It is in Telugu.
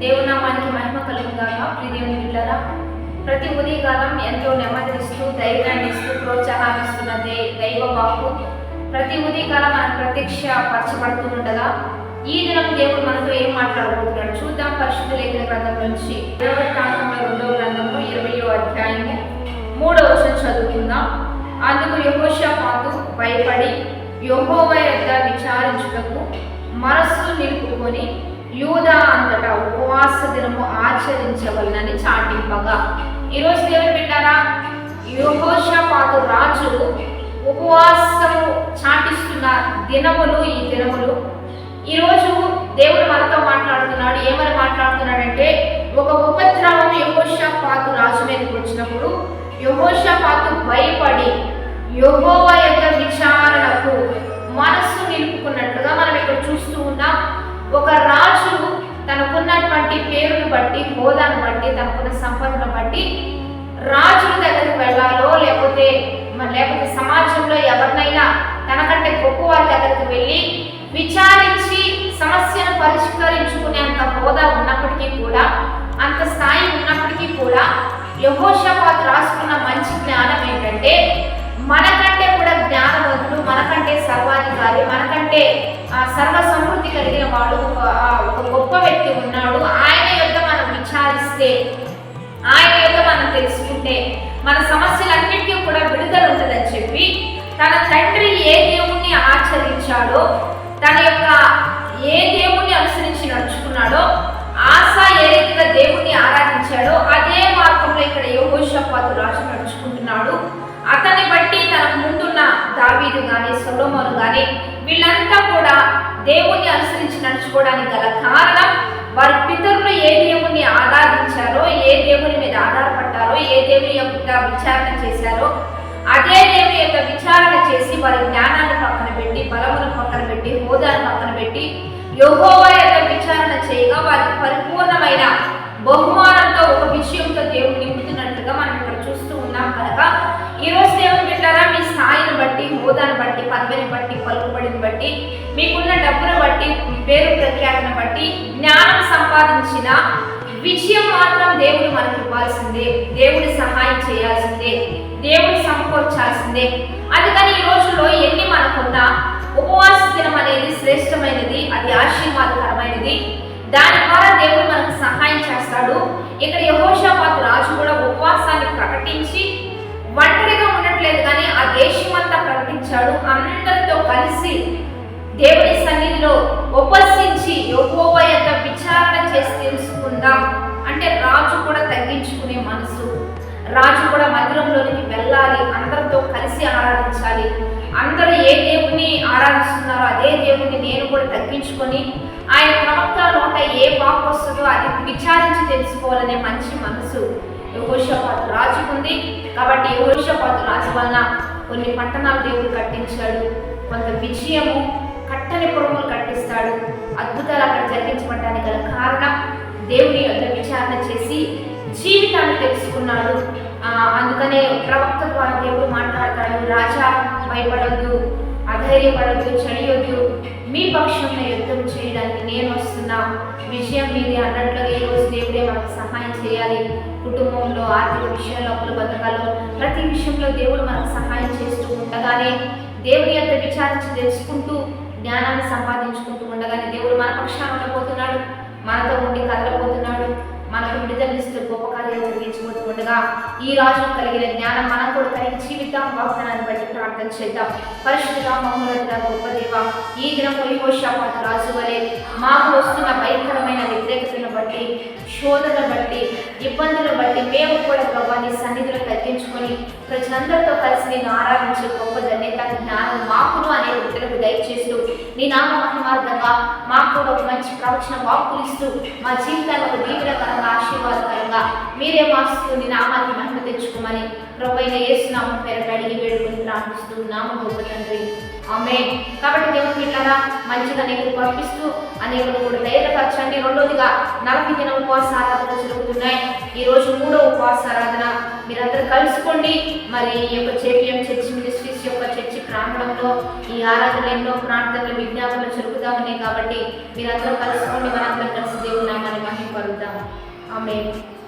దేవుని నామానికి మహిమ కలుగుగాక. ప్రియదేవుని బిడ్డలారా, ప్రతి ఉదయకాలం ఎంతో నెమ్మదిస్తూ ధైర్యాన్ని ఇస్తూ ప్రోత్సాహాన్ని ఇస్తున్న దైవ వాక్కు ప్రతి ఉదయకాలం మనకు ప్రత్యక్ష పరచబడుతూ ఉండగా ఈ దినం దేవుడు మనతో ఏం మాట్లాడబోతున్నాడు చూద్దాం. పరిశుద్ధ లేఖన గ్రంథం నుంచి 2వ గ్రంథము 20వ అధ్యాయము 3వ వచనం చదువుకుందాం. అందుకు యెహోషాపాతు భయపడి యెహోవా యొద్ద విచారించుటకు మనస్సు నిలుపుకొని యూదా అంతటా ఉపవాస దినము ఆచరించవలనని చాటింపగా. ఈరోజు దేవుని బిడ్డారా, యెహోషాపాతు రాజు ఉపవాసము చాటిస్తున్న దినములు ఈ దినములు. ఈరోజు దేవుడు మనతో మాట్లాడుతున్నాడు. ఏమని మాట్లాడుతున్నాడంటే, ఒక ఉపద్రవం యెహోషాపాతు రాజు మీదకి వచ్చినప్పుడు యెహోషాపాతు భయపడి యెహోవా యొక్క విచారణకు మనస్సు నిలుపుకున్నట్లుగా మనం ఇక్కడ చూస్తూ ఉన్నాం. ఒక రాజు తనకున్నటువంటి పేరును బట్టి, హోదాను బట్టి, తనకున్న సంపదను బట్టి రాజుల దగ్గరికి వెళ్ళాలో లేకపోతే సమాజంలో ఎవరినైనా తనకంటే గొప్ప వారి దగ్గరికి వెళ్ళి విచారించి సమస్యను పరిష్కరించుకునేంత హోదా ఉన్నప్పటికీ కూడా, అంత స్థాయి ఉన్నప్పటికీ కూడా యెహోషాపాతు రాసుకున్న మంచి జ్ఞానం ఏంటంటే, మనకంటే కూడా జ్ఞానవంతుడు, మనకంటే సర్వాధికారి, మనకంటే సర్వ సమృద్ధి కలిగిన వాడు ఒక గొప్ప వ్యక్తి ఉన్నాడు. ఆయన యొద్ద మనం విచారిస్తే, ఆయన యొద్ద మనం తెలుసుకుంటే మన సమస్యలన్నిటికీ కూడా విడుదల ఉంటుందని చెప్పి, తన తండ్రి ఏ దేవుణ్ణి ఆచరించాడో, తన యొక్క ఏ దేవుణ్ణి అనుసరించి నడుచుకున్నాడో, ఆశ ఏ రీతిగా దేవుణ్ణి ఆరాధించాడో అదే మార్గంలో ఇక్కడ యెహోషాపాతు రాజు నడుచుకుంటున్నాడు. అతన్ని బట్టి తనకు ముందున్న దావీదు కానీ, సొలొమోను కానీ వీళ్ళంతా కూడా దేవుణ్ణి అనుసరించి నడుచుకోవడానికి గల కారణం, వారి పితరులు ఏ దేవుణ్ణి ఆరాధించారో, ఏ దేవుని మీద ఆధారపడ్డారో, ఏ దేవుని యొక్క విచారణ చేశారో అదే దేవుని యొక్క విచారణ చేసి వారి జ్ఞానాన్ని పక్కన పెట్టి, బలమును పక్కన పెట్టి, హోదాను పక్కన పెట్టి యెహోవా యొక్క విచారణ చేయగా వారికి పరిపూర్ణమైన బహుమానంతో, ఒక విషయంతో దేవుడు నింపుతున్నట్టుగా మనం ఇక్కడ చూస్తూ ఉన్నాం. కనుక ఈరోజు దేవుని బిడ్డలారా, మీ స్థాయిని బట్టి, హోదాను బట్టి, పదవిని బట్టి, పలుకుబడిని బట్టి, మీకున్న డబ్బును బట్టి, మీ పేరు ప్రఖ్యాతిని బట్టి జ్ఞానం సంపాదించిన విజయం మాత్రం దేవుడు మనకి ఇవ్వాల్సిందే, దేవుడి సహాయం చేయాల్సిందే, దేవుడు సమకూర్చాల్సిందే. అందుకని ఈ రోజుల్లో ఎన్ని మనకున్నా ఉపవాస దినం అనేది శ్రేష్టమైనది, అది ఆశీర్వాదకరమైనది. దాని ద్వారా దేవుడు మనకు సహాయం చేస్తాడు. ఇక్కడ యెహోషాపాతు రాజు కూడా ఉపవాసాన్ని ప్రకటించి ఒంటరిగా ఉండట్లేదు, కానీ ఆ దేశమంతా ప్రకటించాడు. అందరితో కలిసి దేవుని సన్నిధిలో ఉపవసించి యెహోవా యొక్క విచారణ చేసి తెలుసుకుందాం అంటే, రాజు కూడా తగ్గించుకునే మనసు, రాజు కూడా మందిరంలోనికి వెళ్ళాలి, అందరితో కలిసి ఆరాధించాలి. అందరూ ఏ దేవుని ఆరాధిస్తున్నారో అదే దేవుని నేను కూడా తగ్గించుకొని ఆయన ప్రవక్త నోట ఏ వాక్కు వస్తుందో అది విచారించి తెలుసుకోవాలనే మంచి మనసు యెహోషాపాతు రాజుకుంది. కాబట్టి యెహోషాపాతు రాజు వలన కొన్ని పట్టణాలు దేవుడు కట్టించాడు, కొంత విజయము, కట్టని పురములు కట్టిస్తాడు. అద్భుతాలు అక్కడ జరిగించబడడానికి గల కారణం దేవుని యొక్క విచారణ చేసి జీవితాన్ని తెలుసుకున్నాడు. అందుకనే ప్రవక్త ద్వారా దేవుడు మాట్లాడతాడు, రాజా భయపడొద్దు, అధైర్యపడొద్దు, చెయ్యొద్దు, మీ పక్షంలో యుద్ధం చేయడానికి నేను వస్తున్నా, విజయం మీది అన్నట్లుగా ఈరోజు దేవుడే మనకు సహాయం చేయాలి. కుటుంబంలో, ఆర్థిక విషయంలో, అప్పుల బతకాల్లో, ప్రతి విషయంలో దేవుడు మనకు సహాయం చేస్తూ ఉండగానే, దేవుడి యొక్క విచారించి తెలుసుకుంటూ జ్ఞానాన్ని సంపాదించుకుంటూ ఉండగానే దేవుడు మన పక్షాన ఉండబోతున్నాడు, మనతో ఉండి కదలబోతున్నాడు, మనకు విడుదలనిస్తూ గొప్ప కార్యాలు జరిగించబోతుండగా ఈ రాజు కలిగిన జ్ఞానం మనం కూడా కలిగి జీవితం, వాగ్దానాన్ని బట్టి ప్రార్థన చేద్దాం. పరిశుద్ధుడా, మహోన్నతుడా, గొప్ప దేవ, ఈ దినము యెహోషాపాతు రాజు వలె మాకు వస్తున్న భయంకరమైన వ్యతిరేకతను బట్టి, శోధనను బట్టి, ఇబ్బందులను బట్టి మేము కూడా ప్రభా నీ సన్నిధిలో తగ్గించుకొని ప్రజలందరితో కలిసి నేను ఆరాధించే గొప్ప ధన్యత, జ్ఞానం మాకును అనేక బిడ్డలకు దయచేస్తూ నీ నామ మహిమార్థంగా మాకు కూడా ఒక మంచి ప్రవచన వాక్కులు ఇస్తూ మా జీవితాన్ని ఒక దీవెనకరంగా, ఆశీర్వాదకరంగా మీరే మారుస్తూ నీ నామాన్ని మహిమ తెచ్చుకోమని ప్రభువైన యేసు నామం పేరిట అడిగి వేడుకొని ప్రార్థిస్తూ నామ గొప్ప తండ్రి, ఆమేన్. కాబట్టి దేవుని బిడ్డలారా, మంచిగా అనేకులు పంపిస్తూ అనేకులు కూడా ధైర్యపరచండి. రెండోదిగా 40 దినం ఉపవాస ఆరాధన జరుగుతున్నాయి. ఈరోజు 3వ ఉపవాస ఆరాధన. మీరందరూ కలుసుకోండి. మరి ఈ యొక్క JPM చర్చ్ మినిస్ట్రీస్ యొక్క చర్చి ప్రాంగణంలో ఈ ఆరాధన ఎన్నో ప్రార్థనలు, విజ్ఞాపనలు జరుగుతూ ఉన్నాయి. కాబట్టి మీరందరూ కలుసుకోండి. మనందరం కలిసి దేవుని నామాన్ని మహిమ కలుద్దాం. ఆమేన్.